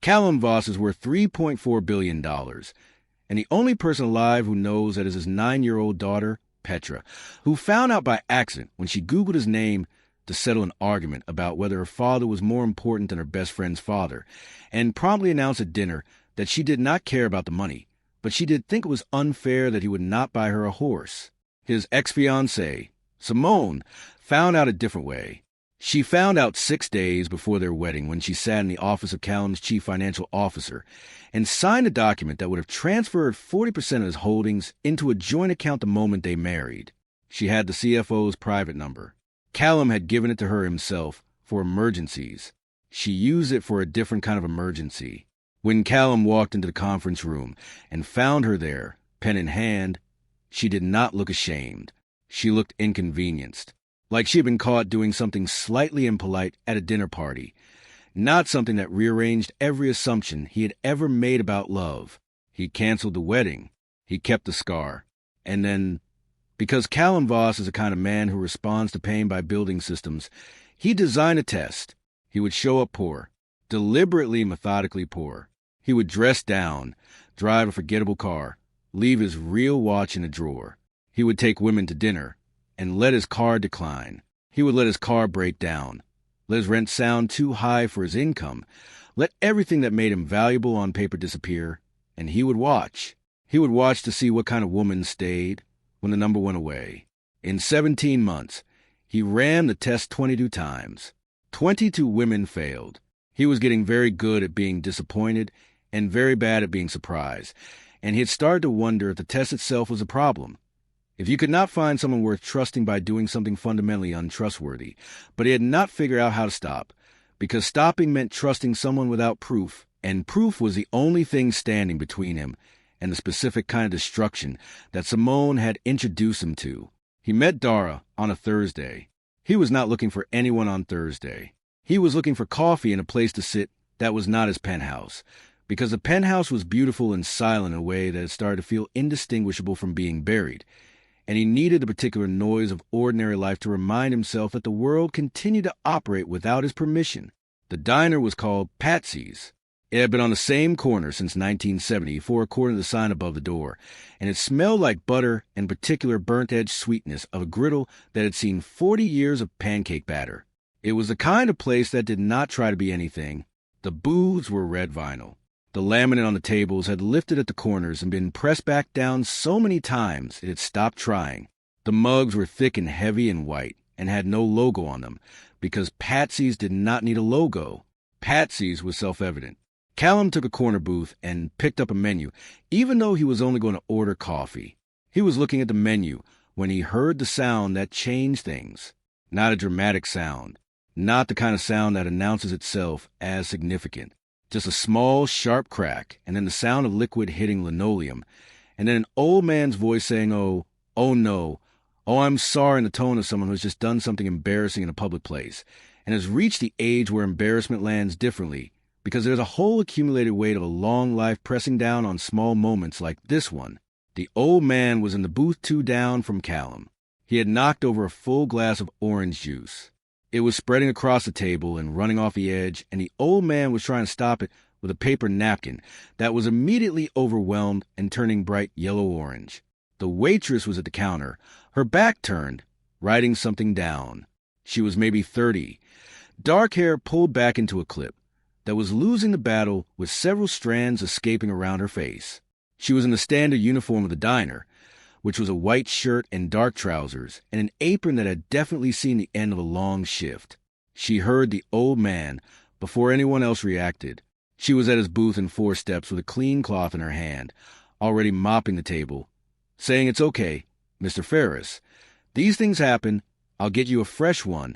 Callum Voss is worth $3.4 billion, and the only person alive who knows that is his 9-year-old daughter, Petra, who found out by accident when she Googled his name to settle an argument about whether her father was more important than her best friend's father, and promptly announced at dinner that she did not care about the money, but she did think it was unfair that he would not buy her a horse. His ex-fiancée, Simone, found out a different way. She found out 6 days before their wedding when she sat in the office of Callum's chief financial officer and signed a document that would have transferred 40% of his holdings into a joint account the moment they married. She had the CFO's private number. Callum had given it to her himself for emergencies. She used it for a different kind of emergency. When Callum walked into the conference room and found her there, pen in hand, she did not look ashamed. She looked inconvenienced, like she had been caught doing something slightly impolite at a dinner party, not something that rearranged every assumption he had ever made about love. He canceled the wedding. He kept the scar. And then, because Callum Voss is the kind of man who responds to pain by building systems, he designed a test. He would show up poor, deliberately, methodically poor. He would dress down, drive a forgettable car, leave his real watch in a drawer. He would take women to dinner and let his car decline. He would let his car break down, let his rent sound too high for his income, let everything that made him valuable on paper disappear, and he would watch. He would watch to see what kind of woman stayed when the number went away. In 17 months, he ran the test 22 times. 22 women failed. He was getting very good at being disappointed and very bad at being surprised, and he had started to wonder if the test itself was a problem. If you could not find someone worth trusting by doing something fundamentally untrustworthy, but he had not figured out how to stop, because stopping meant trusting someone without proof, and proof was the only thing standing between him and the specific kind of destruction that Simone had introduced him to. He met Dara on a Thursday. He was not looking for anyone on Thursday. He was looking for coffee and a place to sit that was not his penthouse, because the penthouse was beautiful and silent in a way that it started to feel indistinguishable from being buried, and he needed the particular noise of ordinary life to remind himself that the world continued to operate without his permission. The diner was called Patsy's. It had been on the same corner since 1974, according to the sign above the door, and it smelled like butter and particular burnt-edge sweetness of a griddle that had seen 40 years of pancake batter. It was the kind of place that did not try to be anything. The booths were red vinyl. The laminate on the tables had lifted at the corners and been pressed back down so many times it had stopped trying. The mugs were thick and heavy and white and had no logo on them, because Patsy's did not need a logo. Patsy's was self-evident. Callum took a corner booth and picked up a menu, even though he was only going to order coffee. He was looking at the menu when he heard the sound that changed things. Not a dramatic sound. Not the kind of sound that announces itself as significant. Just a small, sharp crack, and then the sound of liquid hitting linoleum, and then an old man's voice saying, oh no, oh, I'm sorry, in the tone of someone who has just done something embarrassing in a public place, and has reached the age where embarrassment lands differently, because there's a whole accumulated weight of a long life pressing down on small moments like this one. The old man was in the booth 2 down from Callum. He had knocked over a full glass of orange juice. It was spreading across the table and running off the edge, and the old man was trying to stop it with a paper napkin that was immediately overwhelmed and turning bright yellow-orange. The waitress was at the counter, her back turned, writing something down. She was maybe 30. Dark hair pulled back into a clip that was losing the battle with several strands escaping around her face. She was in the standard uniform of the diner, which was a white shirt and dark trousers, and an apron that had definitely seen the end of a long shift. She heard the old man before anyone else reacted. She was at his booth in 4 steps with a clean cloth in her hand, already mopping the table, saying, "It's okay, Mr. Ferris. These things happen. I'll get you a fresh one."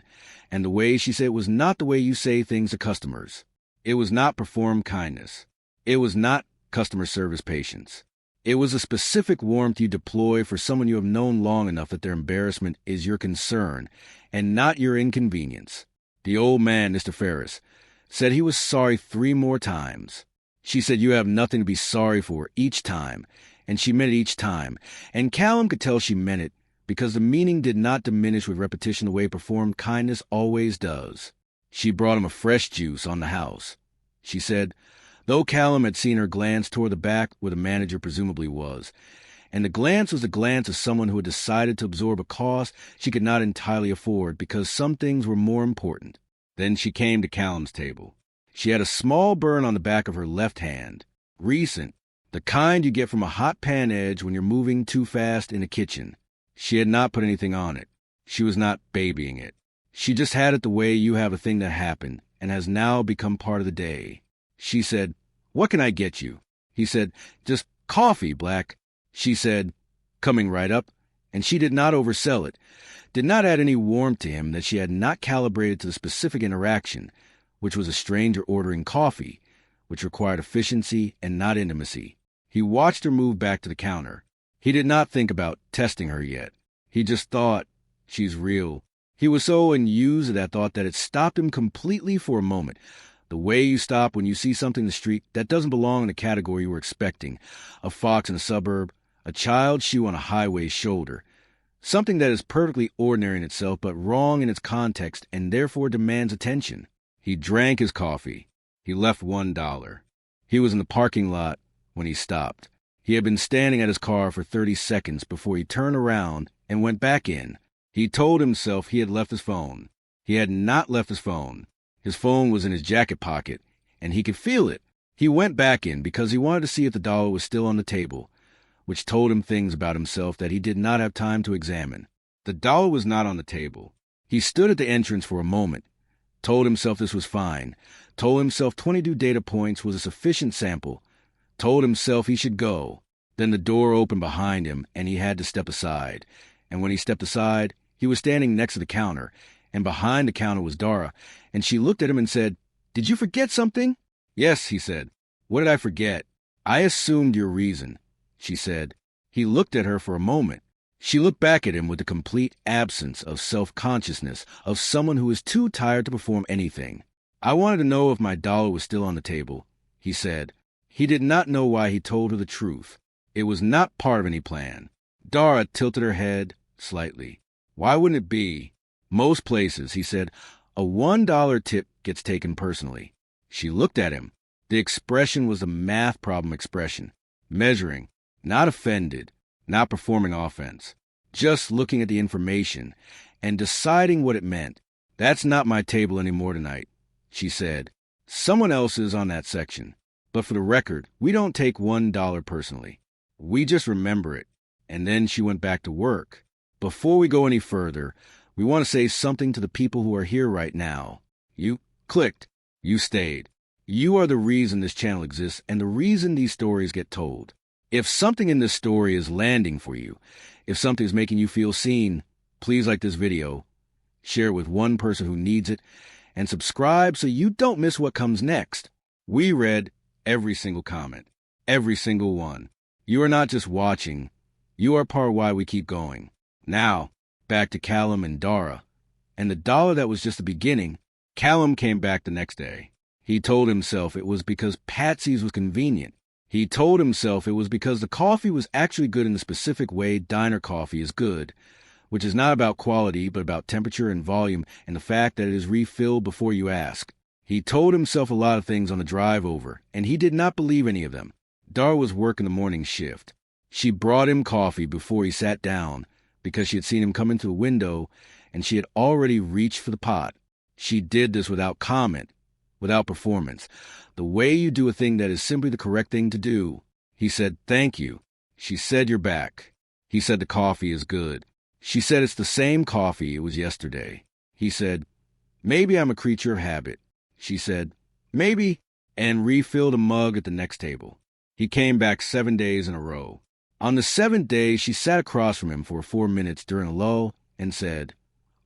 And the way she said it was not the way you say things to customers. It was not performed kindness. It was not customer service patience. It was a specific warmth you deploy for someone you have known long enough that their embarrassment is your concern and not your inconvenience. The old man, Mr. Ferris, said he was sorry 3 more times. She said you have nothing to be sorry for each time, and she meant it each time, and Callum could tell she meant it because the meaning did not diminish with repetition the way performed kindness always does. She brought him a fresh juice on the house. She said, though Callum had seen her glance toward the back where the manager presumably was. And the glance was the glance of someone who had decided to absorb a cost she could not entirely afford because some things were more important. Then she came to Callum's table. She had a small burn on the back of her left hand. Recent, the kind you get from a hot pan edge when you're moving too fast in a kitchen. She had not put anything on it. She was not babying it. She just had it the way you have a thing that happened and has now become part of the day. She said, "What can I get you?" He said, "Just coffee, Black." She said, coming right up, and she did not oversell it, did not add any warmth to him that she had not calibrated to the specific interaction, which was a stranger ordering coffee, which required efficiency and not intimacy. He watched her move back to the counter. He did not think about testing her yet. He just thought, she's real. He was so unused to that thought that it stopped him completely for a moment. The way you stop when you see something in the street that doesn't belong in the category you were expecting. A fox in a suburb, a child's shoe on a highway's shoulder. Something that is perfectly ordinary in itself but wrong in its context and therefore demands attention. He drank his coffee. He left $1. He was in the parking lot when he stopped. He had been standing at his car for 30 seconds before he turned around and went back in. He told himself he had left his phone. He had not left his phone. His phone was in his jacket pocket, and he could feel it. He went back in because he wanted to see if the dollar was still on the table, which told him things about himself that he did not have time to examine. The dollar was not on the table. He stood at the entrance for a moment, told himself this was fine, told himself 22 data points was a sufficient sample, told himself he should go. Then the door opened behind him, and he had to step aside. And when he stepped aside, he was standing next to the counter, and behind the counter was Dara, and she looked at him and said, "Did you forget something?" "Yes," he said. "What did I forget?" "I assumed your reason," she said. He looked at her for a moment. She looked back at him with the complete absence of self-consciousness of someone who is too tired to perform anything. "I wanted to know if my dollar was still on the table," he said. He did not know why he told her the truth. It was not part of any plan. Dara tilted her head slightly. "Why wouldn't it be? Most places," he said, "a $1 tip gets taken personally." She looked at him. The expression was a math problem expression. Measuring, not offended, not performing offense. Just looking at the information and deciding what it meant. "That's not my table anymore tonight," she said. "Someone else is on that section. But for the record, we don't take $1 personally. We just remember it." And then she went back to work. Before we go any further, we want to say something to the people who are here right now. You clicked. You stayed. You are the reason this channel exists and the reason these stories get told. If something in this story is landing for you, if something is making you feel seen, please like this video, share it with one person who needs it, and subscribe so you don't miss what comes next. We read every single comment, every single one. You are not just watching, you are part of why we keep going. Now, back to Callum and Dara. And the dollar that was just the beginning, Callum came back the next day. He told himself it was because Patsy's was convenient. He told himself it was because the coffee was actually good in the specific way diner coffee is good, which is not about quality but about temperature and volume and the fact that it is refilled before you ask. He told himself a lot of things on the drive over, and he did not believe any of them. Dara was working the morning shift. She brought him coffee before he sat down because she had seen him come into the window and she had already reached for the pot. She did this without comment, without performance. The way you do a thing that is simply the correct thing to do. He said, "Thank you." She said, "You're back." He said, "The coffee is good." She said, "It's the same coffee it was yesterday." He said, "Maybe I'm a creature of habit." She said, "Maybe," and refilled a mug at the next table. He came back 7 days in a row. On the 7th day, she sat across from him for 4 minutes during a lull and said,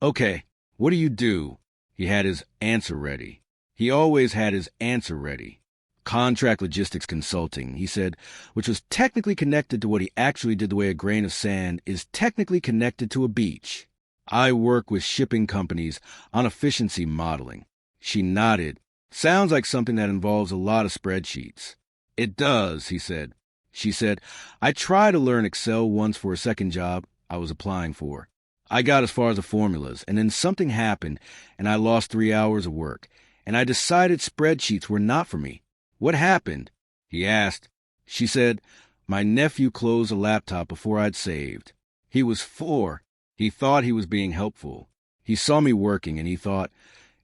"Okay, what do you do?" He had his answer ready. He always had his answer ready. "Contract logistics consulting," he said, which was technically connected to what he actually did the way a grain of sand is technically connected to a beach. "I work with shipping companies on efficiency modeling." She nodded. "Sounds like something that involves a lot of spreadsheets." "It does," he said. She said, "I tried to learn Excel once for a second job I was applying for. I got as far as the formulas, and then something happened, and I lost 3 hours of work, and I decided spreadsheets were not for me." "What happened?" he asked. She said, "My nephew closed a laptop before I'd saved. He was 4. He thought he was being helpful. He saw me working and he thought,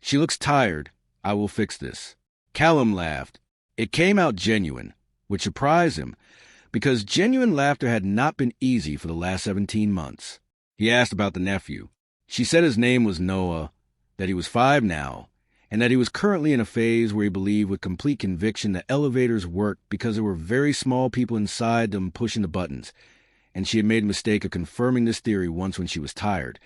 'She looks tired. I will fix this.'" Callum laughed. It came out genuine, which surprised him, because genuine laughter had not been easy for the last 17 months. He asked about the nephew. She said his name was Noah, that he was 5 now, and that he was currently in a phase where he believed with complete conviction that elevators worked because there were very small people inside them pushing the buttons, and she had made a mistake of confirming this theory once when she was tired,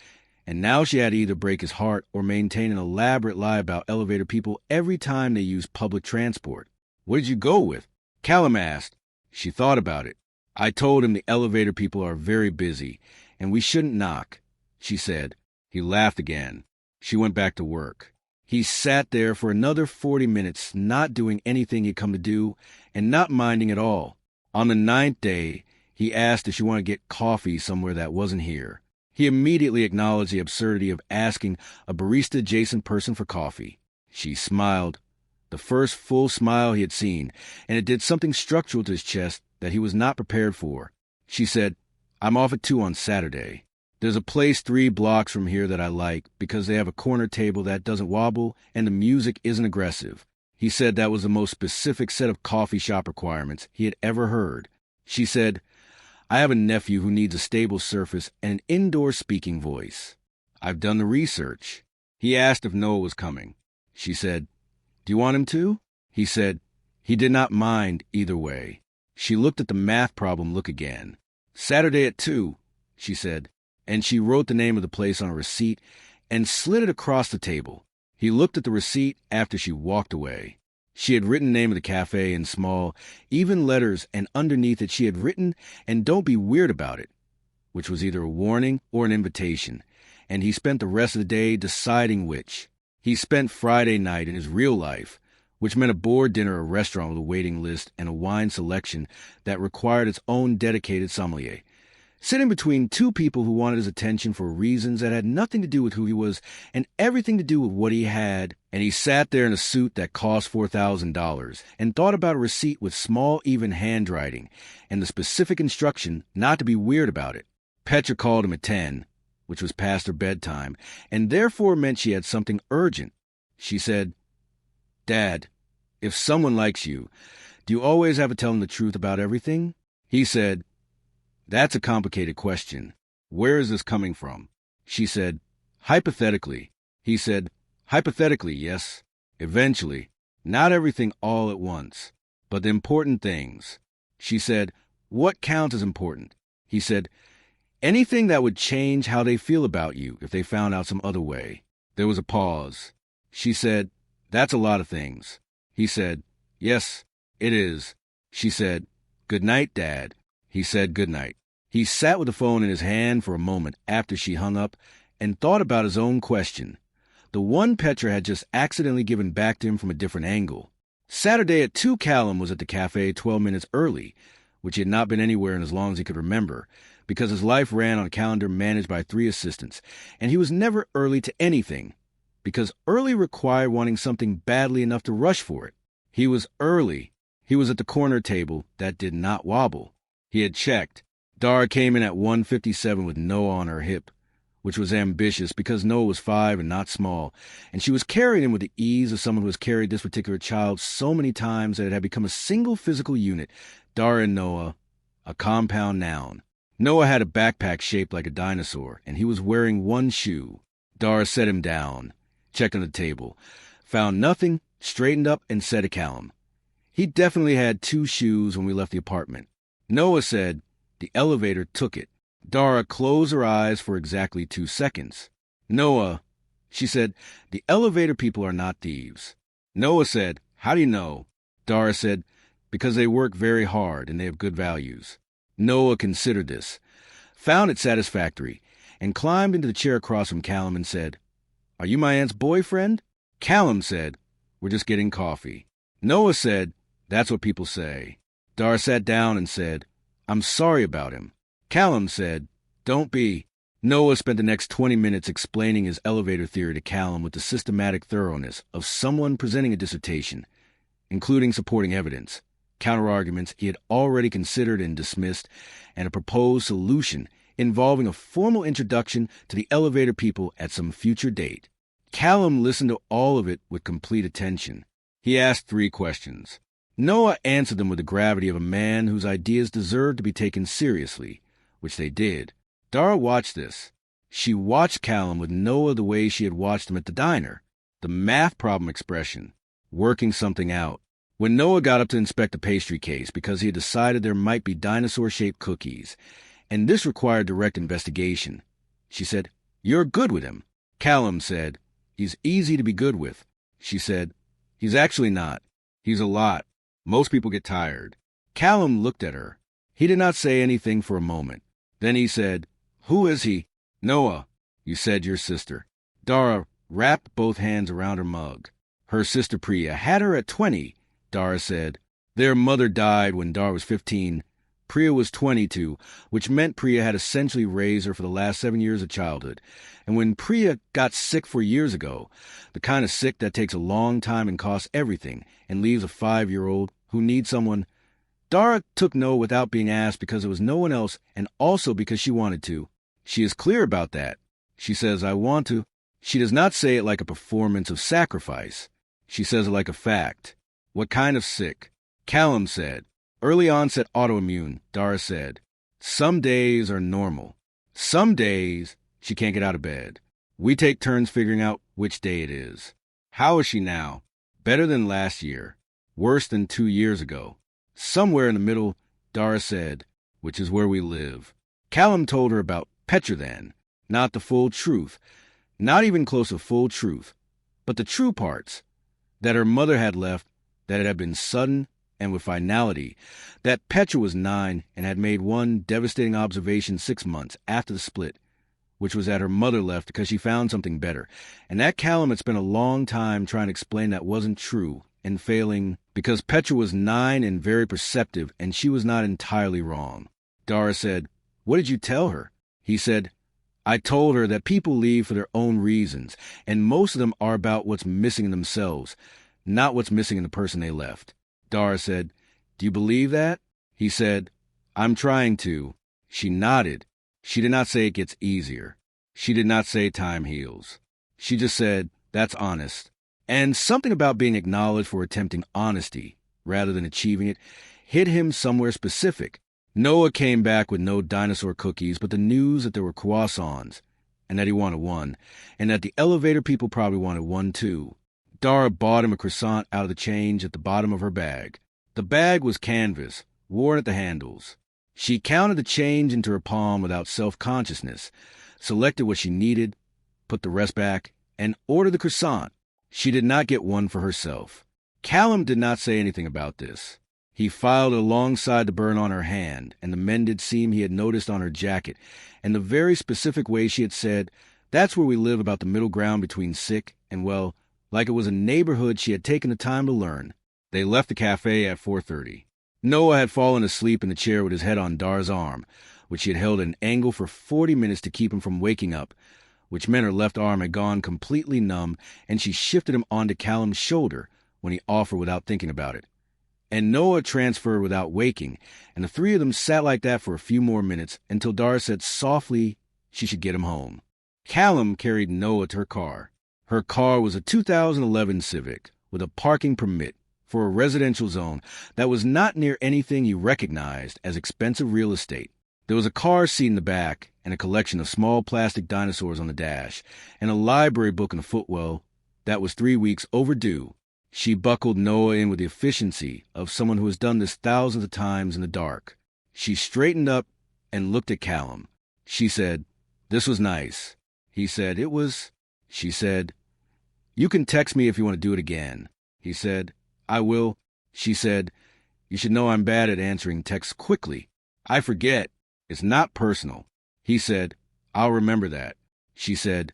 and now she had to either break his heart or maintain an elaborate lie about elevator people every time they used public transport. "What did you go with?" Callum asked. She thought about it. "I told him the elevator people are very busy, and we shouldn't knock," she said. He laughed again. She went back to work. He sat there for another 40 minutes, not doing anything he'd come to do, and not minding at all. On the 9th day, he asked if she wanted to get coffee somewhere that wasn't here. He immediately acknowledged the absurdity of asking a barista-adjacent person for coffee. She smiled, the first full smile he had seen, and it did something structural to his chest that he was not prepared for. She said, "I'm off at 2 on Saturday. There's a place 3 blocks from here that I like because they have a corner table that doesn't wobble and the music isn't aggressive." He said that was the most specific set of coffee shop requirements he had ever heard. She said, "I have a nephew who needs a stable surface and an indoor speaking voice. I've done the research." He asked if Noah was coming. She said, "Do you want him to?" He said he did not mind either way. She looked at the math problem look again. "Saturday at 2, she said, and she wrote the name of the place on a receipt and slid it across the table. He looked at the receipt after she walked away. She had written the name of the cafe in small, even letters, and underneath it she had written, "And don't be weird about it," which was either a warning or an invitation, and he spent the rest of the day deciding which. He spent Friday night in his real life, which meant a board dinner at a restaurant with a waiting list and a wine selection that required its own dedicated sommelier, sitting between 2 people who wanted his attention for reasons that had nothing to do with who he was and everything to do with what he had, and he sat there in a suit that cost $4,000 and thought about a receipt with small, even handwriting and the specific instruction not to be weird about it. Petra called him at 10, which was past her bedtime, and therefore meant she had something urgent. She said, "Dad, if someone likes you, do you always have to tell them the truth about everything?" He said, "That's a complicated question. Where is this coming from?" She said, "Hypothetically." He said, "Hypothetically, yes. Eventually. Not everything all at once, but the important things." She said, "What counts as important?" He said, "Anything that would change how they feel about you if they found out some other way." There was a pause. She said, "That's a lot of things." He said, "Yes, it is." She said, "Good night, Dad." He said good night. He sat with the phone in his hand for a moment after she hung up and thought about his own question, the one Petra had just accidentally given back to him from a different angle. Saturday at 2, Callum was at the cafe 12 minutes early, which he had not been anywhere in as long as he could remember, because his life ran on a calendar managed by 3 assistants, and he was never early to anything, because early required wanting something badly enough to rush for it. He was early. He was at the corner table that did not wobble. He had checked. Dara came in at 1:57 with Noah on her hip, which was ambitious because Noah was 5 and not small, and she was carrying him with the ease of someone who has carried this particular child so many times that it had become a single physical unit. Dara and Noah, a compound noun. Noah had a backpack shaped like a dinosaur, and he was wearing one shoe. Dara set him down, checked on the table, found nothing, straightened up, and said to Callum, "He definitely had 2 shoes when we left the apartment." Noah said, "The elevator took it." Dara closed her eyes for exactly 2 seconds. "Noah," she said, "the elevator people are not thieves." Noah said, "How do you know?" Dara said, "Because they work very hard and they have good values." Noah considered this, found it satisfactory, and climbed into the chair across from Callum and said, "Are you my aunt's boyfriend?" Callum said, "We're just getting coffee." Noah said, "That's what people say." Dara sat down and said, "I'm sorry about him." Callum said, "Don't be." Noah spent the next 20 minutes explaining his elevator theory to Callum with the systematic thoroughness of someone presenting a dissertation. including supporting evidence, counterarguments he had already considered and dismissed, and a proposed solution involving a formal introduction to the elevator people at some future date. Callum listened to all of it with complete attention. He asked 3 questions. Noah answered them with the gravity of a man whose ideas deserved to be taken seriously, which they did. Dara watched this. She watched Callum with Noah the way she had watched him at the diner. The math problem expression, working something out. When Noah got up to inspect the pastry case because he had decided there might be dinosaur-shaped cookies, and this required direct investigation, she said, "You're good with him." Callum said, "He's easy to be good with." She said, "He's actually not. He's a lot. Most people get tired." Callum looked at her. He did not say anything for a moment. Then he said, "Who is he?" "Noah. You said your sister." Dara wrapped both hands around her mug. Her sister Priya had her at 20, Dara said. Their mother died when Dara was 15. Priya was 22, which meant Priya had essentially raised her for the last 7 years of childhood. And when Priya got sick 4 years ago, the kind of sick that takes a long time and costs everything, and leaves a 5-year-old who needs someone, Dara took Noah without being asked because there was no one else, and also because she wanted to. She is clear about that. She says, "I want to." She does not say it like a performance of sacrifice. She says it like a fact. "What kind of sick?" Callum said. "Early onset autoimmune," Dara said. "Some days are normal. Some days she can't get out of bed. We take turns figuring out which day it is." "How is she now?" "Better than last year. Worse than 2 years ago." "Somewhere in the middle," Dara said, "which is where we live." Callum told her about Petra then. Not the full truth. Not even close to full truth. But the true parts. That her mother had left, that it had been sudden and with finality, that Petra was 9 and had made one devastating observation 6 months after the split, which was that her mother left because she found something better, and that Callum had spent a long time trying to explain that wasn't true, and failing because Petra was 9 and very perceptive, and she was not entirely wrong. Dara said, "What did you tell her?" He said, "I told her that people leave for their own reasons, and most of them are about what's missing in themselves, not what's missing in the person they left." Dara said, "Do you believe that?" He said, "I'm trying to." She nodded. She did not say it gets easier. She did not say time heals. She just said, "That's honest." And something about being acknowledged for attempting honesty, rather than achieving it, hit him somewhere specific. Noah came back with no dinosaur cookies, but the news that there were croissants, and that he wanted one, and that the elevator people probably wanted one too. Dara bought him a croissant out of the change at the bottom of her bag. The bag was canvas, worn at the handles. She counted the change into her palm without self-consciousness, selected what she needed, put the rest back, and ordered the croissant. She did not get one for herself. Callum did not say anything about this. He filed alongside the burn on her hand, and the mended seam he had noticed on her jacket, and the very specific way she had said, "That's where we live about the middle ground between sick and, well, like it was a neighborhood she had taken the time to learn." They left the cafe at 4:30. Noah had fallen asleep in the chair with his head on Dara's arm, which she had held at an angle for 40 minutes to keep him from waking up, which meant her left arm had gone completely numb, and she shifted him onto Callum's shoulder when he offered without thinking about it. And Noah transferred without waking, and the 3 of them sat like that for a few more minutes until Dara said softly she should get him home. Callum carried Noah to her car. Her car was a 2011 Civic with a parking permit for a residential zone that was not near anything he recognized as expensive real estate. There was a car seat in the back and a collection of small plastic dinosaurs on the dash, and a library book in the footwell that was 3 weeks overdue. She buckled Noah in with the efficiency of someone who has done this thousands of times in the dark. She straightened up and looked at Callum. She said, "This was nice." He said, "It was." She said, "You can text me if you want to do it again." He said, "I will." She said, "You should know I'm bad at answering texts quickly. I forget. It's not personal." He said, "I'll remember that." She said,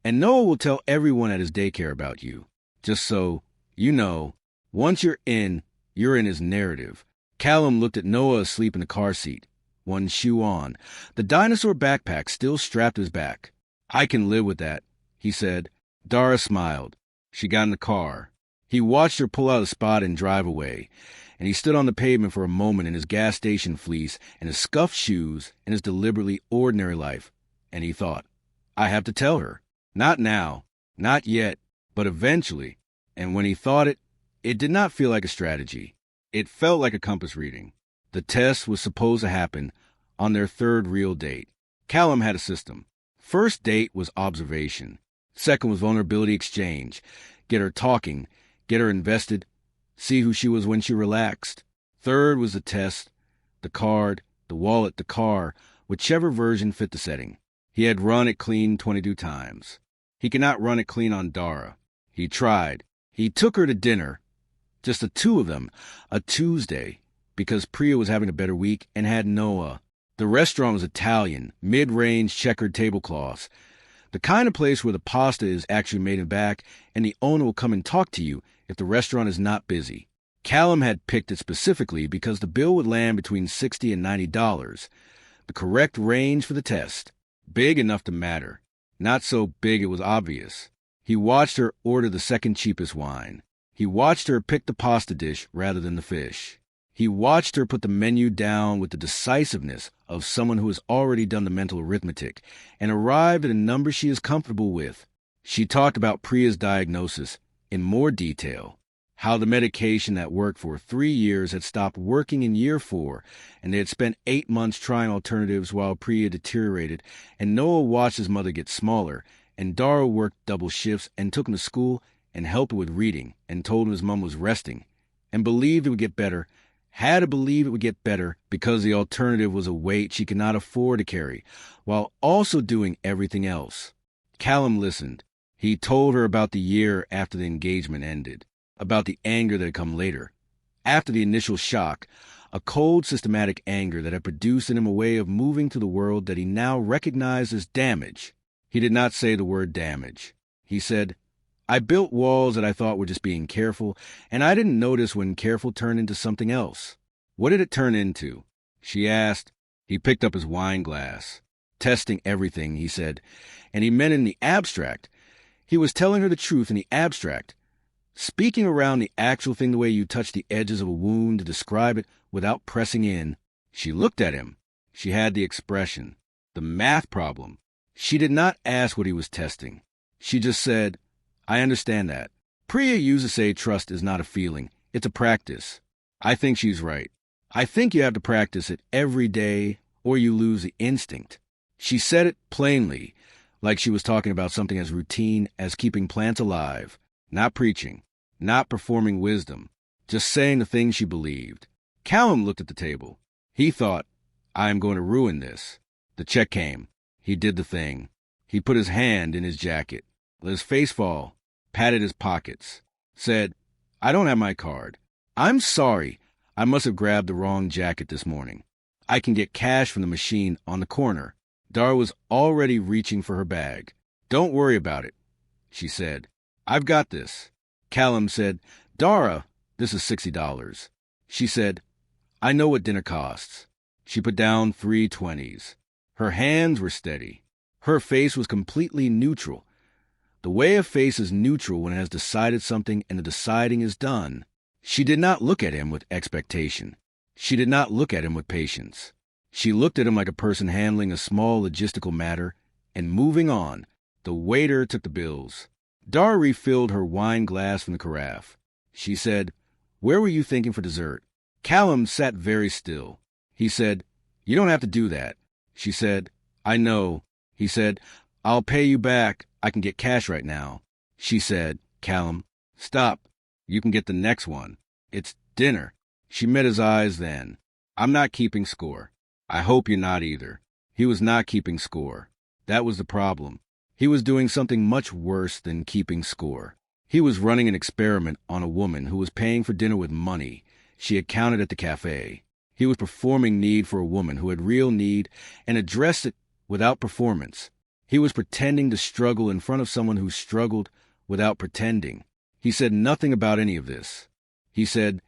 "And Noah will tell everyone at his daycare about you. Just so you know, once you're in his narrative." Callum looked at Noah asleep in the car seat, one shoe on, the dinosaur backpack still strapped to his back. "I can live with that," he said. Dara smiled. She got in the car. He watched her pull out of the spot and drive away, and he stood on the pavement for a moment in his gas station fleece and his scuffed shoes and his deliberately ordinary life, and he thought, I have to tell her. Not now, not yet, but eventually. And when he thought it, it did not feel like a strategy. It felt like a compass reading. The test was supposed to happen on their third real date. Callum had a system. First date was observation. Second was vulnerability exchange. Get her talking, get her invested, see who she was when she relaxed. Third was the test, the card, the wallet, the car, whichever version fit the setting. He had run it clean 22 times. He could not run it clean on Dara. He tried. He took her to dinner, just the two of them, a Tuesday, because Priya was having a better week and had Noah. The restaurant was Italian, mid-range checkered tablecloths, the kind of place where the pasta is actually made in back and the owner will come and talk to you if the restaurant is not busy. Callum had picked it specifically because the bill would land between $60 and $90, the correct range for the test. Big enough to matter. Not so big it was obvious. He watched her order the second cheapest wine. He watched her pick the pasta dish rather than the fish. He watched her put the menu down with the decisiveness of someone who has already done the mental arithmetic and arrived at a number she is comfortable with. She talked about Priya's diagnosis in more detail, how the medication that worked for 3 years had stopped working in year 4, and they had spent 8 months trying alternatives while Priya deteriorated, and Noah watched his mother get smaller, and Dara worked double shifts and took him to school and helped him with reading and told him his mom was resting, and believed it would get better, had to believe it would get better because the alternative was a weight she could not afford to carry, while also doing everything else. Callum listened. He told her about the year after the engagement ended, about the anger that had come later. After the initial shock, a cold, systematic anger that had produced in him a way of moving through the world that he now recognized as damage. He did not say the word damage. He said, I built walls that I thought were just being careful, and I didn't notice when careful turned into something else. What did it turn into? She asked. He picked up his wine glass. Testing everything, he said, and he meant in the abstract. He was telling her the truth in the abstract, speaking around the actual thing the way you touch the edges of a wound to describe it without pressing in. She looked at him. She had the expression, the math problem. She did not ask what he was testing. She just said, I understand that. Priya used to say trust is not a feeling, it's a practice. I think she's right. I think you have to practice it every day or you lose the instinct. She said it plainly, like she was talking about something as routine as keeping plants alive, not preaching, not performing wisdom, just saying the things she believed. Callum looked at the table. He thought, I am going to ruin this. The check came. He did the thing. He put his hand in his jacket, let his face fall, patted his pockets, said, I don't have my card. I'm sorry. I must have grabbed the wrong jacket this morning. I can get cash from the machine on the corner. Dara was already reaching for her bag. Don't worry about it, she said. I've got this. Callum said, Dara, this is $60. She said, I know what dinner costs. She put down 3 20s. Her hands were steady. Her face was completely neutral. The way a face is neutral when it has decided something and the deciding is done. She did not look at him with expectation. She did not look at him with patience. She looked at him like a person handling a small logistical matter and moving on. The waiter took the bills. Dara refilled her wine glass from the carafe. She said, Where were you thinking for dessert? Callum sat very still. He said, You don't have to do that. She said, I know. He said, I'll pay you back. I can get cash right now. She said, Callum, stop. You can get the next one. It's dinner. She met his eyes then. I'm not keeping score. I hope you're not either. He was not keeping score. That was the problem. He was doing something much worse than keeping score. He was running an experiment on a woman who was paying for dinner with money she had counted at the cafe. He was performing need for a woman who had real need and addressed it without performance. He was pretending to struggle in front of someone who struggled without pretending. He said nothing about any of this. He said,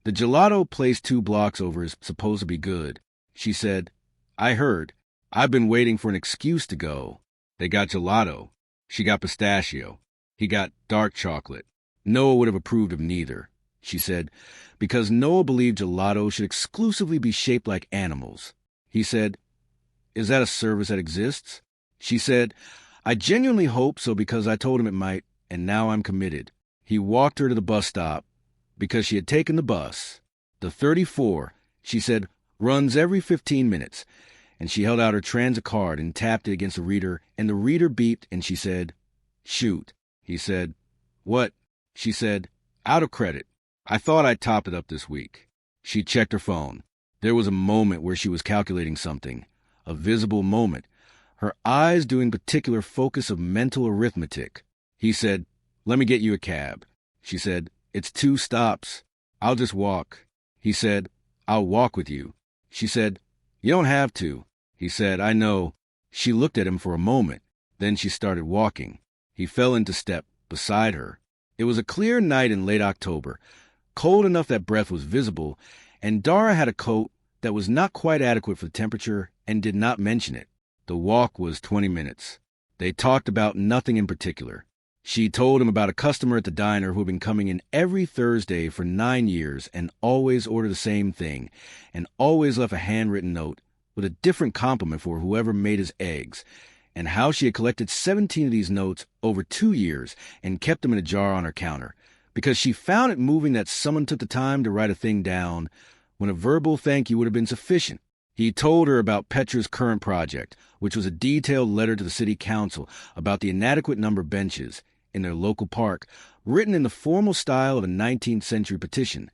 The gelato place 2 blocks over is supposed to be good. She said, I heard. I've been waiting for an excuse to go. They got gelato. She got pistachio. He got dark chocolate. Noah would have approved of neither, she said, because Noah believed gelato should exclusively be shaped like animals. He said, "Is that a service that exists?" She said, "I genuinely hope so because I told him it might, and now I'm committed." He walked her to the bus stop because she had taken the bus. The 34, she said, runs every 15 minutes, and she held out her transit card and tapped it against the reader, and the reader beeped, and she said, "Shoot." He said, "What?" She said, "Out of credit. I thought I topped it up this week." She checked her phone. There was a moment where she was calculating something, a visible moment, her eyes doing particular focus of mental arithmetic. He said, "Let me get you a cab." She said, "It's 2 stops. I'll just walk." He said, "I'll walk with you." She said, "You don't have to." He said, "I know." She looked at him for a moment. Then she started walking. He fell into step beside her. It was a clear night in late October, cold enough that breath was visible, and Dara had a coat that was not quite adequate for the temperature and did not mention it. The walk was 20 minutes. They talked about nothing in particular. She told him about a customer at the diner who had been coming in every Thursday for 9 years and always ordered the same thing, and always left a handwritten note with a different compliment for whoever made his eggs, and how she had collected 17 of these notes over 2 years and kept them in a jar on her counter, because she found it moving that someone took the time to write a thing down when a verbal thank you would have been sufficient. He told her about Petra's current project, which was a detailed letter to the city council about the inadequate number of benches in their local park, written in the formal style of a 19th century petition,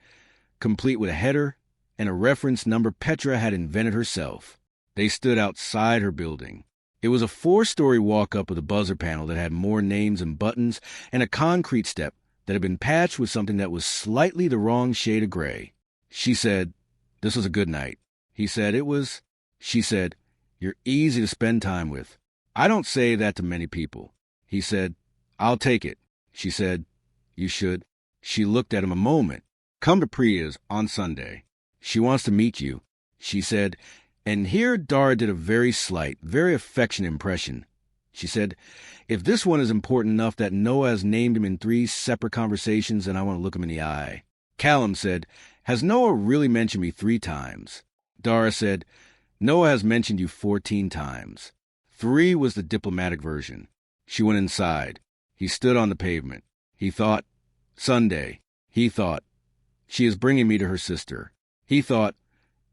complete with a header and a reference number Petra had invented herself. They stood outside her building. It was a 4-story walk-up with a buzzer panel that had more names and buttons and a concrete step that had been patched with something that was slightly the wrong shade of gray. She said, "This was a good night." He said, "It was." She said, "You're easy to spend time with. I don't say that to many people." He said, "I'll take it." She said, "You should." She looked at him a moment. "Come to Priya's on Sunday. She wants to meet you," she said, and here Dara did a very slight, very affectionate impression. She said, "If this one is important enough that Noah has named him in 3 separate conversations, then I want to look him in the eye." Callum said, "Has Noah really mentioned me 3 times? Dara said, "Noah has mentioned you 14 times. 3 was the diplomatic version." She went inside. He stood on the pavement. He thought, Sunday. He thought, she is bringing me to her sister. He thought,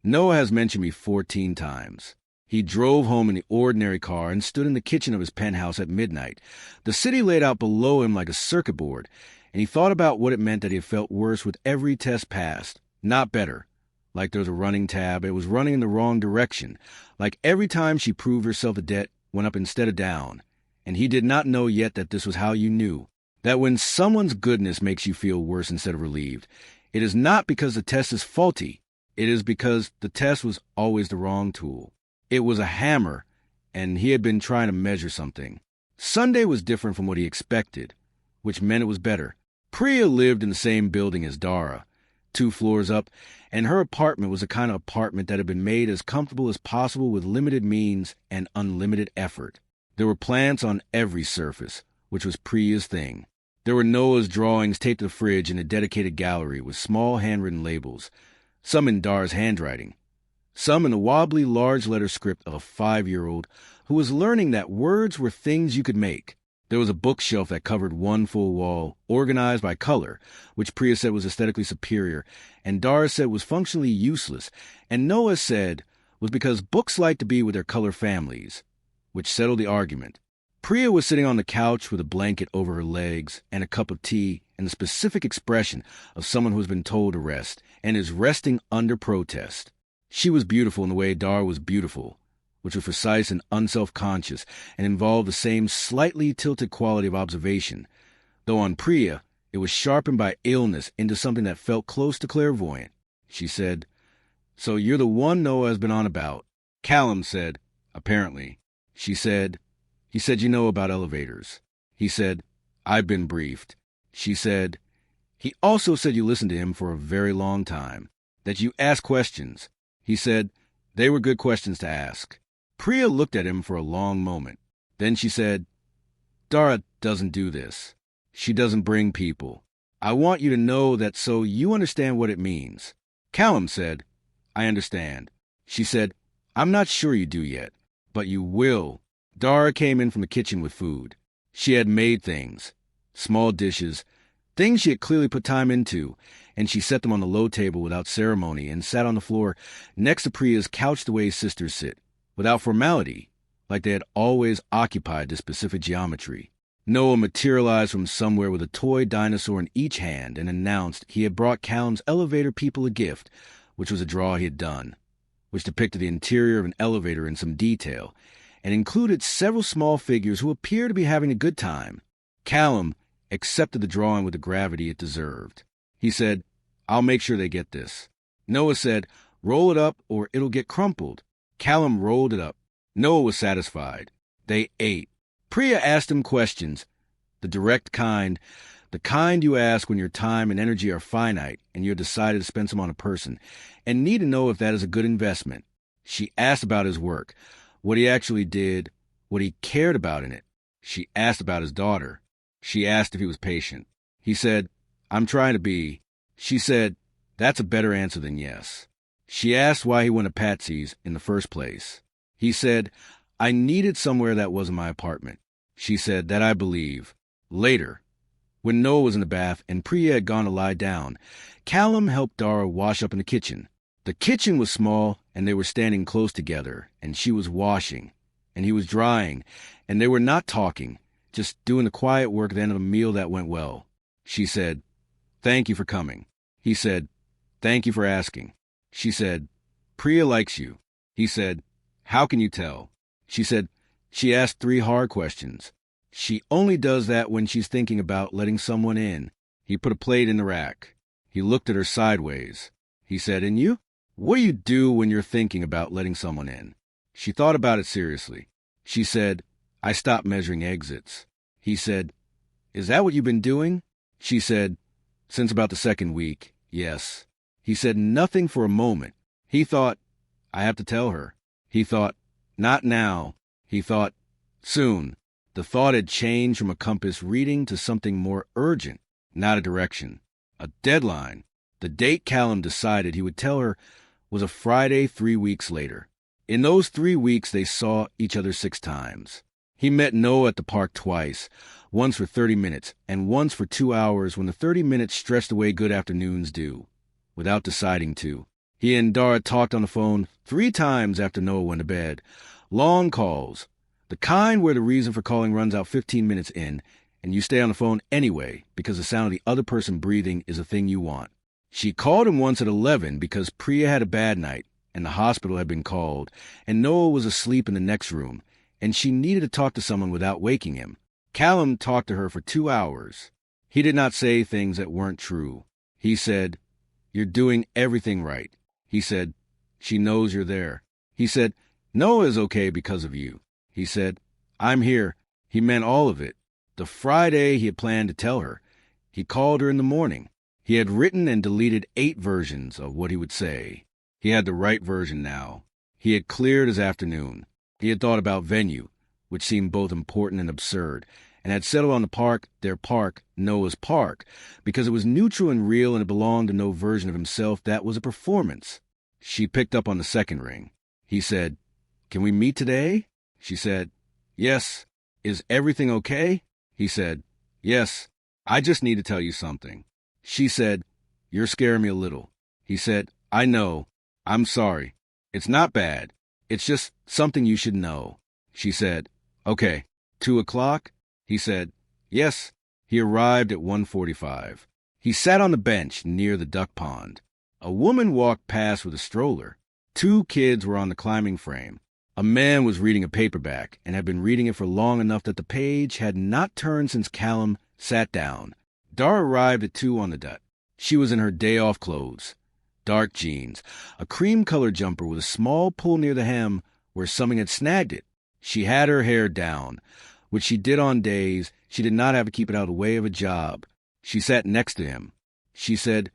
Noah has mentioned me 14 times. He drove home in the ordinary car and stood in the kitchen of his penthouse at midnight. The city laid out below him like a circuit board, and he thought about what it meant that he had felt worse with every test passed, not better. Like there was a running tab, it was running in the wrong direction. Like every time she proved herself a debt, went up instead of down. And he did not know yet that this was how you knew. That when someone's goodness makes you feel worse instead of relieved, it is not because the test is faulty. It is because the test was always the wrong tool. It was a hammer, and he had been trying to measure something. Sunday was different from what he expected, which meant it was better. Priya lived in the same building as Dara, 2 floors up, and her apartment was a kind of apartment that had been made as comfortable as possible with limited means and unlimited effort. There were plants on every surface, which was Priya's thing. There were Noah's drawings taped to the fridge in a dedicated gallery with small handwritten labels, some in Dara's handwriting, some in the wobbly large-letter script of a 5-year-old who was learning that words were things you could make. There was a bookshelf that covered 1 full wall, organized by color, which Priya said was aesthetically superior, and Dara said was functionally useless, and Noah said was because books like to be with their color families, which settled the argument. Priya was sitting on the couch with a blanket over her legs and a cup of tea and the specific expression of someone who has been told to rest and is resting under protest. She was beautiful in the way Dara was beautiful, which was precise and unself-conscious and involved the same slightly tilted quality of observation, though on Priya it was sharpened by illness into something that felt close to clairvoyant. She said, "So you're the one Noah has been on about." Callum said, "Apparently." She said, "He said you know about elevators." He said, "I've been briefed." She said, "He also said you listened to him for a very long time, that you asked questions." He said, "They were good questions to ask." Priya looked at him for a long moment. Then she said, "Dara doesn't do this. She doesn't bring people." I want you to know that so you understand what it means. Callum said, I understand. She said, I'm not sure you do yet, but you will. Dara came in from the kitchen with food. She had made things, small dishes, things she had clearly put time into, and she set them on the low table without ceremony and sat on the floor next to Priya's couch the way sisters sit, without formality, like they had always occupied this specific geometry. Noah materialized from somewhere with a toy dinosaur in each hand and announced he had brought Callum's elevator people a gift, which was a draw he had done, which depicted the interior of an elevator in some detail, and included several small figures who appeared to be having a good time. Callum accepted the drawing with the gravity it deserved. He said, I'll make sure they get this. Noah said, roll it up or it'll get crumpled. Callum rolled it up. Noah was satisfied. They ate. Priya asked him questions, the direct kind, the kind you ask when your time and energy are finite and you're decided to spend some on a person, and need to know if that is a good investment. She asked about his work, what he actually did, what he cared about in it. She asked about his daughter. She asked if he was patient. He said, I'm trying to be. She said, that's a better answer than yes. She asked why he went to Patsy's in the first place. He said, I needed somewhere that wasn't my apartment. She said, that I believe. Later, when Noah was in the bath and Priya had gone to lie down, Callum helped Dara wash up in the kitchen. The kitchen was small, and they were standing close together, and she was washing, and he was drying, and they were not talking, just doing the quiet work at the end of a meal that went well. She said, thank you for coming. He said, thank you for asking. She said, Priya likes you. He said, how can you tell? She said, she asked 3 hard questions. She only does that when she's thinking about letting someone in. He put a plate in the rack. He looked at her sideways. He said, and you? What do you do when you're thinking about letting someone in? She thought about it seriously. She said, I stopped measuring exits. He said, is that what you've been doing? She said, since about the 2nd week, yes. He said nothing for a moment. He thought, I have to tell her. He thought, not now. He thought, soon. The thought had changed from a compass reading to something more urgent, not a direction, a deadline. The date Callum decided he would tell her was a Friday 3 weeks later. In those 3 weeks, they saw each other 6 times. He met Noah at the park twice, once for 30 minutes and once for 2 hours when the 30 minutes stretched away good afternoons do, without deciding to. He and Dara talked on the phone 3 times after Noah went to bed. Long calls, the kind where the reason for calling runs out 15 minutes in, and you stay on the phone anyway because the sound of the other person breathing is a thing you want. She called him once at 11 because Priya had a bad night, and the hospital had been called, and Noah was asleep in the next room, and she needed to talk to someone without waking him. Callum talked to her for 2 hours. He did not say things that weren't true. He said, you're doing everything right. He said, she knows you're there. He said, Noah is okay because of you. He said, I'm here. He meant all of it. The Friday he had planned to tell her. He called her in the morning. He had written and deleted 8 versions of what he would say. He had the right version now. He had cleared his afternoon. He had thought about venue, which seemed both important and absurd, and had settled on the park, their park, Noah's park, because it was neutral and real and it belonged to no version of himself that was a performance. She picked up on the 2nd ring. He said, can we meet today? She said, yes. Is everything okay? He said, yes. I just need to tell you something. She said, you're scaring me a little. He said, I know. I'm sorry. It's not bad. It's just something you should know. She said, okay. 2 o'clock? He said, yes. He arrived at 1:45. He sat on the bench near the duck pond. A woman walked past with a stroller. 2 kids were on the climbing frame. A man was reading a paperback and had been reading it for long enough that the page had not turned since Callum sat down. Dara arrived at 2 on the dot. She was in her day-off clothes. Dark jeans, a cream-colored jumper with a small pull near the hem where something had snagged it. She had her hair down, which she did on days she did not have to keep it out of the way of a job. She sat next to him. She said,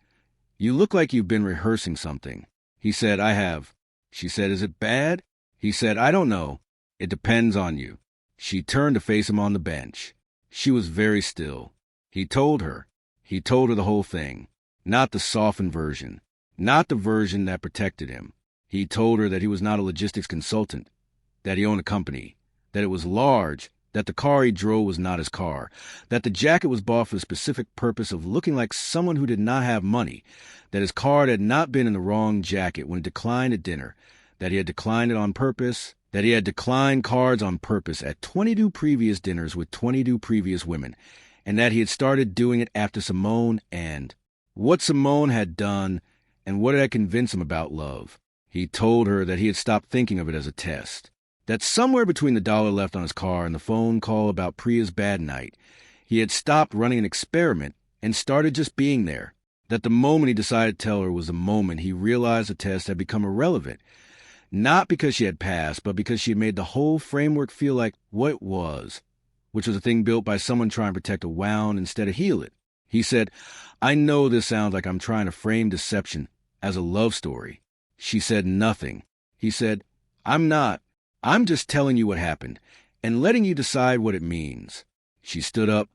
you look like you've been rehearsing something. He said, I have. She said, is it bad? He said, I don't know. It depends on you. She turned to face him on the bench. She was very still. He told her. He told her the whole thing, not the softened version, not the version that protected him. He told her that he was not a logistics consultant, that he owned a company, that it was large, that the car he drove was not his car, that the jacket was bought for the specific purpose of looking like someone who did not have money, that his card had not been in the wrong jacket when it declined at dinner, that he had declined it on purpose, that he had declined cards on purpose at 22 previous dinners with 22 previous women, and that he had started doing it after Simone and what Simone had done and what it had convinced him about love. He told her that he had stopped thinking of it as a test, that somewhere between the dollar left on his car and the phone call about Priya's bad night, he had stopped running an experiment and started just being there, that the moment he decided to tell her was the moment he realized the test had become irrelevant, not because she had passed, but because she had made the whole framework feel like what it was, which was a thing built by someone trying to protect a wound instead of heal it. He said, "I know this sounds like I'm trying to frame deception as a love story." She said nothing. He said, "I'm not. I'm just telling you what happened and letting you decide what it means." She stood up.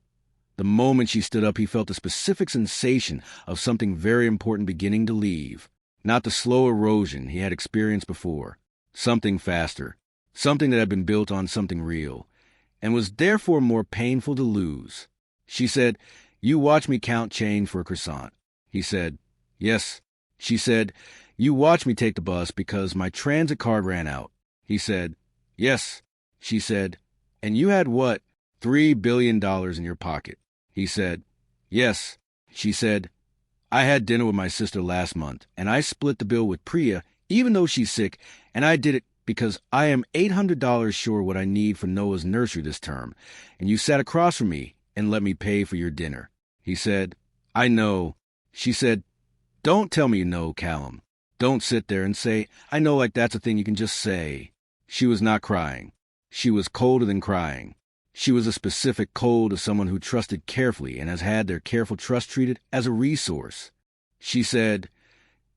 The moment she stood up, he felt a specific sensation of something very important beginning to leave. Not the slow erosion he had experienced before. Something faster. Something that had been built on something real, and was therefore more painful to lose. She said, "You watch me count change for a croissant." He said, "Yes." She said, "You watch me take the bus because my transit card ran out." He said, "Yes." She said, "And you had what? $3 billion in your pocket." He said, "Yes." She said, "I had dinner with my sister last month, and I split the bill with Priya, even though she's sick, and I did it because I am $800 short what I need for Noah's nursery this term, and you sat across from me and let me pay for your dinner." He said, "I know." She said, "Don't tell me you know, Callum. Don't sit there and say, 'I know,' like that's a thing you can just say." She was not crying. She was colder than crying. She was a specific cold of someone who trusted carefully and has had their careful trust treated as a resource. She said,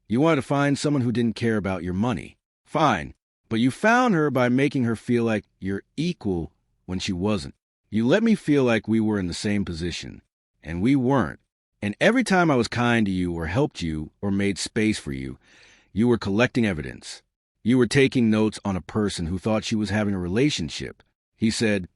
"You wanted to find someone who didn't care about your money. Fine. But you found her by making her feel like you're equal when she wasn't. You let me feel like we were in the same position, and we weren't. And every time I was kind to you or helped you or made space for you, you were collecting evidence. You were taking notes on a person who thought she was having a relationship." He said,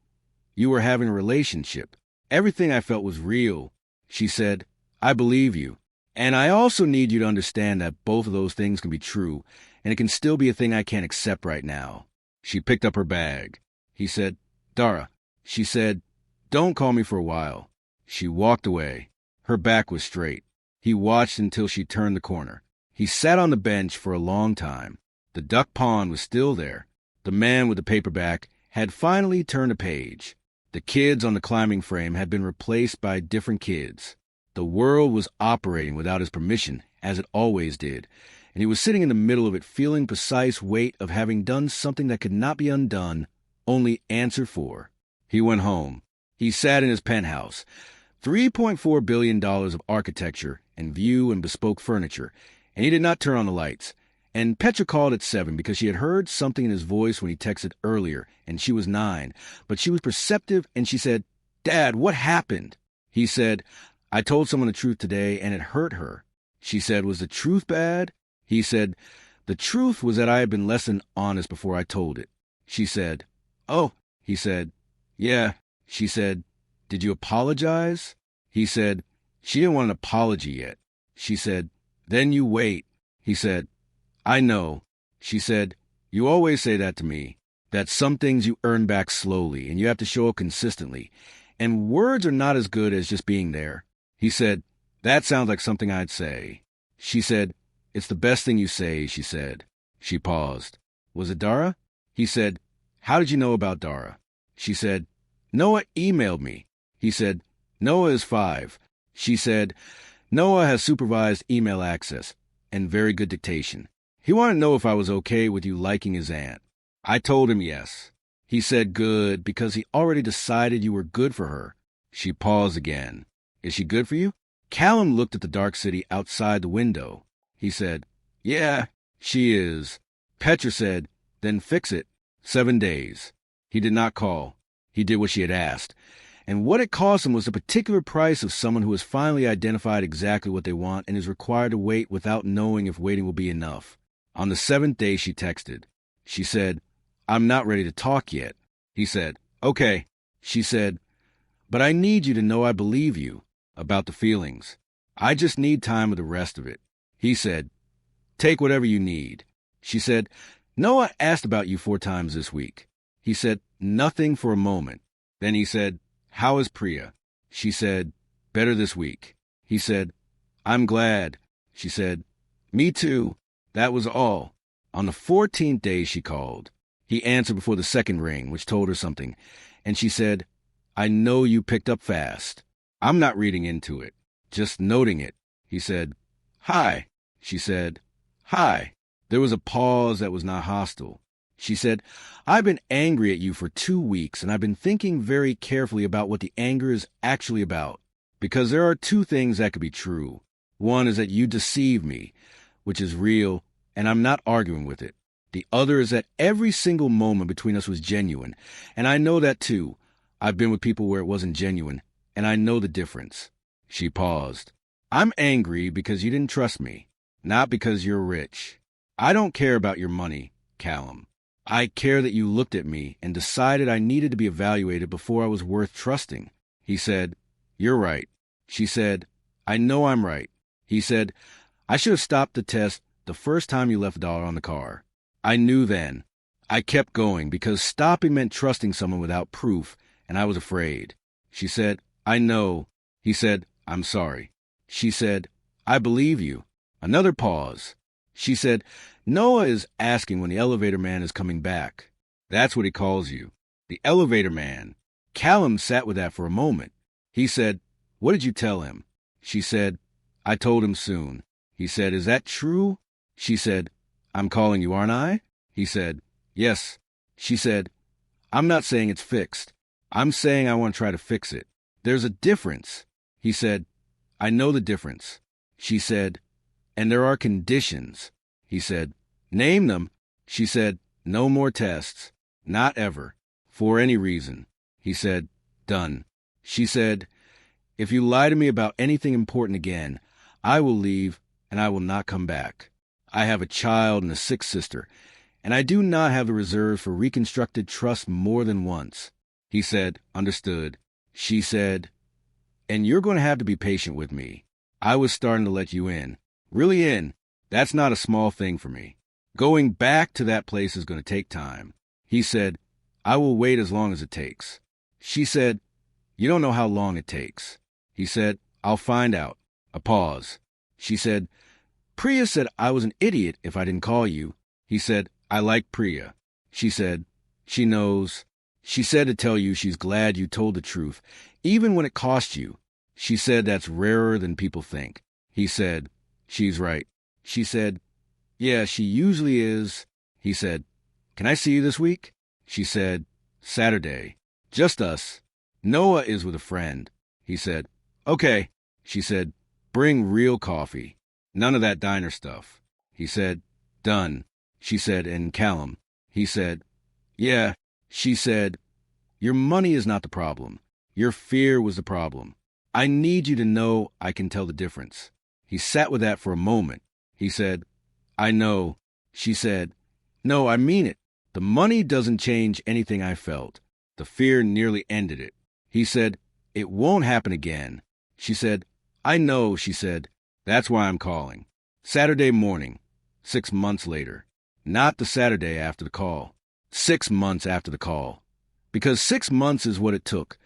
"You were having a relationship. Everything I felt was real." She said, "I believe you. And I also need you to understand that both of those things can be true, and it can still be a thing I can't accept right now." She picked up her bag. He said, "Dara." She said, "Don't call me for a while." She walked away. Her back was straight. He watched until she turned the corner. He sat on the bench for a long time. The duck pond was still there. The man with the paperback had finally turned a page. The kids on the climbing frame had been replaced by different kids. The world was operating without his permission, as it always did, and he was sitting in the middle of it feeling precise weight of having done something that could not be undone, only answered for. He went home. He sat in his penthouse. $3.4 billion of architecture and view and bespoke furniture, and he did not turn on the lights. And Petra called at 7 because she had heard something in his voice when he texted earlier, and she was 9. But she was perceptive, and she said, "Dad, what happened?" He said, "I told someone the truth today, and it hurt her." She said, "Was the truth bad?" He said, "The truth was that I had been less than honest before I told it." She said, "Oh." He said, "Yeah." She said, "Did you apologize?" He said, "She didn't want an apology yet." She said, "Then you wait." He said, "I know." She said, "You always say that to me, that some things you earn back slowly and you have to show up consistently, and words are not as good as just being there." He said, "That sounds like something I'd say." She said, "It's the best thing you say," she said. She paused. "Was it Dara?" He said, "How did you know about Dara?" She said, "Noah emailed me." He said, "Noah is 5. She said, "Noah has supervised email access and very good dictation. He wanted to know if I was okay with you liking his aunt. I told him yes." He said, "Good, because he already decided you were good for her." She paused again. "Is she good for you?" Callum looked at the dark city outside the window. He said, "Yeah, she is." Petra said, "Then fix it. 7 days." He did not call. He did what she had asked. And what it cost him was the particular price of someone who has finally identified exactly what they want and is required to wait without knowing if waiting will be enough. On the 7th day, she texted. She said, "I'm not ready to talk yet." He said, "Okay." She said, "But I need you to know I believe you about the feelings. I just need time with the rest of it." He said, "Take whatever you need." She said, "Noah asked about you 4 times this week." He said, "Nothing for a moment." Then he said, "How is Priya?" She said, "Better this week." He said, "I'm glad." She said, "Me too." That was all. On the 14th day, she called. He answered before the 2nd ring, which told her something, and she said, "I know you picked up fast. I'm not reading into it, just noting it." He said, "Hi." She said, "Hi." There was a pause that was not hostile. She said, "I've been angry at you for 2 weeks, and I've been thinking very carefully about what the anger is actually about. Because there are 2 things that could be true. One is that you deceive me, which is real, and I'm not arguing with it. The other is that every single moment between us was genuine, and I know that too. I've been with people where it wasn't genuine, and I know the difference." She paused. "I'm angry because you didn't trust me, not because you're rich. I don't care about your money, Callum. I care that you looked at me and decided I needed to be evaluated before I was worth trusting." He said, "You're right." She said, "I know I'm right." He said, "I should have stopped the test the first time you left $1 on the car. I knew then. I kept going because stopping meant trusting someone without proof, and I was afraid." She said, "I know." He said, "I'm sorry." She said, "I believe you." Another pause. She said, "Noah is asking when the elevator man is coming back. That's what he calls you. The elevator man." Callum sat with that for a moment. He said, "What did you tell him?" She said, "I told him soon." He said, "Is that true?" She said, "I'm calling you, aren't I?" He said, "Yes." She said, "I'm not saying it's fixed. I'm saying I want to try to fix it. There's a difference." He said, "I know the difference." She said, "And there are conditions." He said, "Name them." She said, "No more tests. Not ever. For any reason." He said, "Done." She said, "If you lie to me about anything important again, I will leave and I will not come back. I have a child and a sick sister, and I do not have the reserves for reconstructed trust more than once." He said, "Understood." She said, "And you're going to have to be patient with me. I was starting to let you in. Really in. That's not a small thing for me. Going back to that place is going to take time." He said, "I will wait as long as it takes." She said, "You don't know how long it takes." He said, "I'll find out." A pause. She said, "Priya said I was an idiot if I didn't call you." He said, "I like Priya." She said, "She knows." She said to tell you she's glad you told the truth, even when it cost you. She said that's rarer than people think. He said, "She's right." She said, "Yeah, she usually is." He said, "Can I see you this week?" She said, "Saturday. Just us. Noah is with a friend." He said, "Okay." She said, "Bring real coffee. None of that diner stuff." He said, "Done." She said, "And Callum?" He said, "Yeah." She said, "Your money is not the problem. Your fear was the problem. I need you to know I can tell the difference." He sat with that for a moment. He said, "I know." She said, "No, I mean it. The money doesn't change anything I felt. The fear nearly ended it." He said, "It won't happen again." She said, "I know." She said, "That's why I'm calling." Saturday morning, 6 months later. Not the Saturday after the call. 6 months after the call. Because 6 months is what it took,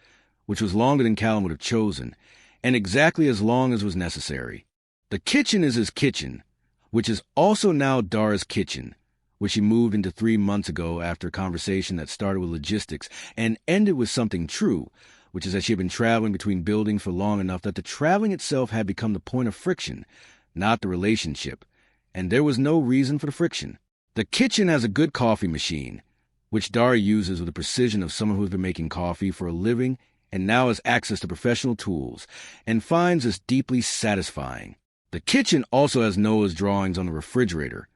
which was longer than Callum would have chosen, and exactly as long as was necessary. The kitchen is his kitchen, which is also now Dara's kitchen, which she moved into 3 months ago after a conversation that started with logistics and ended with something true, which is that she had been traveling between buildings for long enough that the traveling itself had become the point of friction, not the relationship, and there was no reason for the friction. The kitchen has a good coffee machine, which Dara uses with the precision of someone who has been making coffee for a living and now has access to professional tools, and finds this deeply satisfying. The kitchen also has Noah's drawings on the refrigerator,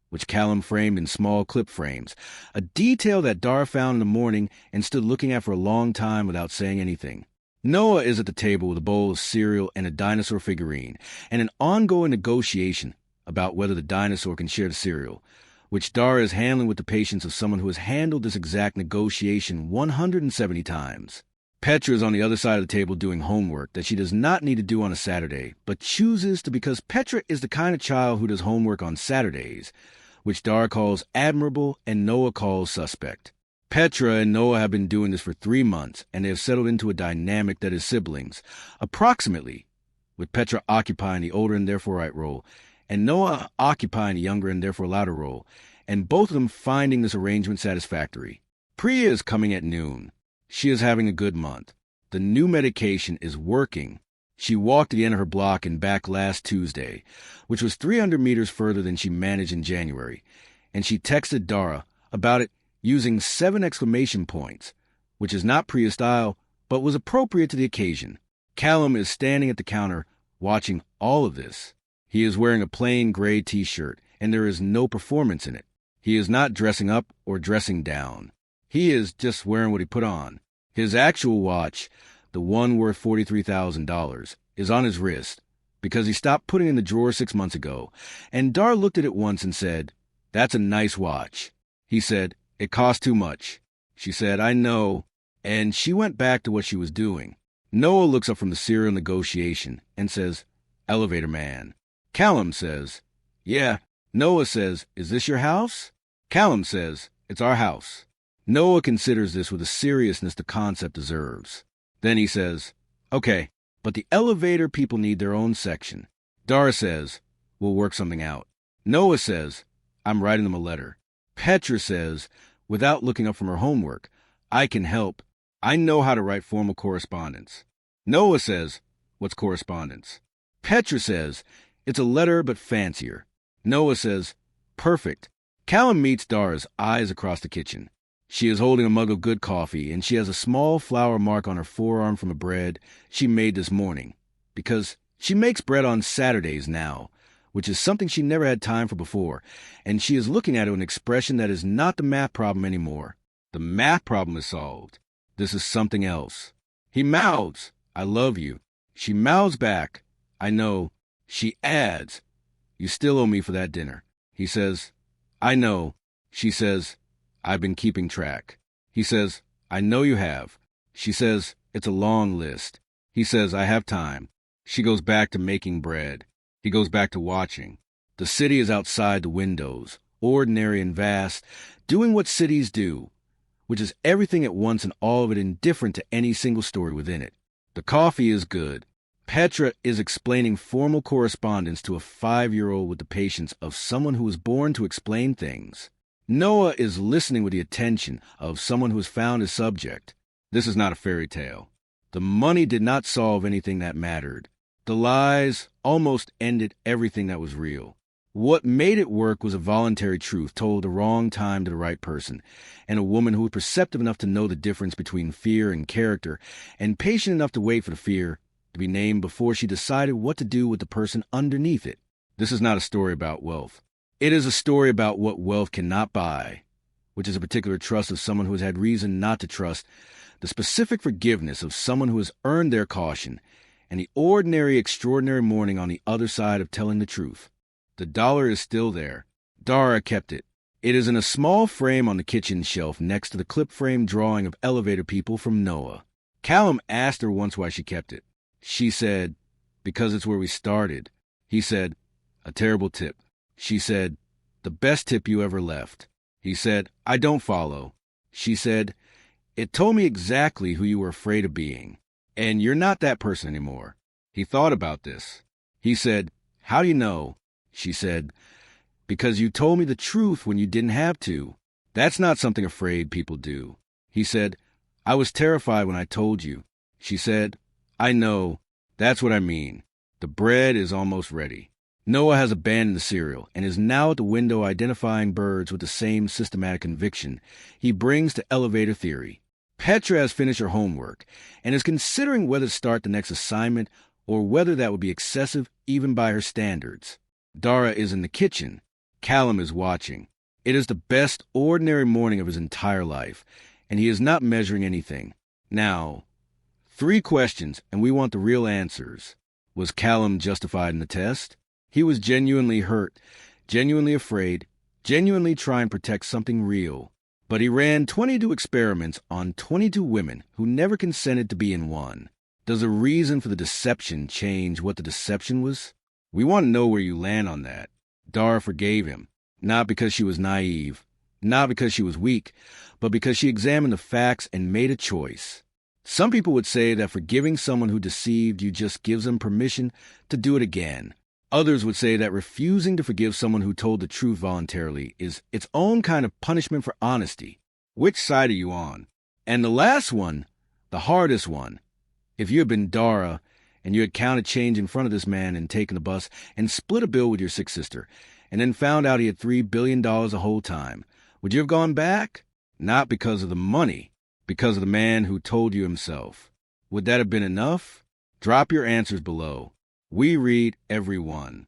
which Callum framed in small clip frames, a detail that Dara found in the morning and stood looking at for a long time without saying anything. Noah is at the table with a bowl of cereal and a dinosaur figurine, and an ongoing negotiation about whether the dinosaur can share the cereal, which Dara is handling with the patience of someone who has handled this exact negotiation 170 times. Petra is on the other side of the table doing homework that she does not need to do on a Saturday, but chooses to because Petra is the kind of child who does homework on Saturdays, which Dara calls admirable and Noah calls suspect. Petra and Noah have been doing this for 3 months, and they have settled into a dynamic that is siblings, approximately, with Petra occupying the older and therefore right role, and Noah occupying the younger and therefore louder role, and both of them finding this arrangement satisfactory. Priya is coming at noon. She is having a good month. The new medication is working. She walked to the end of her block and back last Tuesday, which was 300 meters further than she managed in January, and she texted Dara about it using 7 exclamation points, which is not Priya style, but was appropriate to the occasion. Callum is standing at the counter watching all of this. He is wearing a plain gray t-shirt, and there is no performance in it. He is not dressing up or dressing down. He is just wearing what he put on. His actual watch, the one worth $43,000, is on his wrist because he stopped putting it in the drawer 6 months ago, and Dar looked at it once and said, "That's a nice watch." He said, "It cost too much." She said, "I know," and she went back to what she was doing. Noah looks up from the cereal negotiation and says, "Elevator man." Callum says, "Yeah." Noah says, "Is this your house?" Callum says, "It's our house." Noah considers this with the seriousness the concept deserves. Then he says, "Okay, but the elevator people need their own section." Dara says, "We'll work something out." Noah says, "I'm writing them a letter." Petra says, without looking up from her homework, "I can help. I know how to write formal correspondence." Noah says, "What's correspondence?" Petra says, "It's a letter but fancier." Noah says, "Perfect." Callum meets Dara's eyes across the kitchen. She is holding a mug of good coffee, and she has a small flour mark on her forearm from a bread she made this morning, because she makes bread on Saturdays now, which is something she never had time for before, and she is looking at it with an expression that is not the math problem anymore. The math problem is solved. This is something else. He mouths, "I love you." She mouths back, "I know." She adds, "You still owe me for that dinner." He says, "I know." She says, "I've been keeping track." He says, "I know you have." She says, "It's a long list." He says, "I have time." She goes back to making bread. He goes back to watching. The city is outside the windows, ordinary and vast, doing what cities do, which is everything at once and all of it indifferent to any single story within it. The coffee is good. Petra is explaining formal correspondence to a 5-year-old with the patience of someone who was born to explain things. Noah is listening with the attention of someone who has found his subject. This is not a fairy tale. The money did not solve anything that mattered. The lies almost ended everything that was real. What made it work was a voluntary truth told at the wrong time to the right person, and a woman who was perceptive enough to know the difference between fear and character, and patient enough to wait for the fear to be named before she decided what to do with the person underneath it. This is not a story about wealth. It is a story about what wealth cannot buy, which is a particular trust of someone who has had reason not to trust, the specific forgiveness of someone who has earned their caution, and the ordinary, extraordinary mourning on the other side of telling the truth. The dollar is still there. Dara kept it. It is in a small frame on the kitchen shelf next to the clip frame drawing of elevator people from Noah. Callum asked her once why she kept it. She said, "Because it's where we started." He said, "A terrible tip." She said, "The best tip you ever left." He said, "I don't follow." She said, "It told me exactly who you were afraid of being, and you're not that person anymore." He thought about this. He said, "How do you know?" She said, "Because you told me the truth when you didn't have to. That's not something afraid people do." He said, "I was terrified when I told you." She said, "I know. That's what I mean. The bread is almost ready." Noah has abandoned the cereal and is now at the window identifying birds with the same systematic conviction he brings to elevator theory. Petra has finished her homework and is considering whether to start the next assignment or whether that would be excessive even by her standards. Dara is in the kitchen. Callum is watching. It is the best ordinary morning of his entire life, and he is not measuring anything. Now, 3 questions, and we want the real answers. Was Callum justified in the test? He was genuinely hurt, genuinely afraid, genuinely trying to protect something real. But he ran 22 experiments on 22 women who never consented to be in one. Does the reason for the deception change what the deception was? We want to know where you land on that. Dara forgave him, not because she was naive, not because she was weak, but because she examined the facts and made a choice. Some people would say that forgiving someone who deceived you just gives them permission to do it again. Others would say that refusing to forgive someone who told the truth voluntarily is its own kind of punishment for honesty. Which side are you on? And the last one, the hardest one. If you had been Dara and you had counted change in front of this man and taken the bus and split a bill with your sick sister and then found out he had $3 billion the whole time, would you have gone back? Not because of the money, because of the man who told you himself. Would that have been enough? Drop your answers below. We read every one.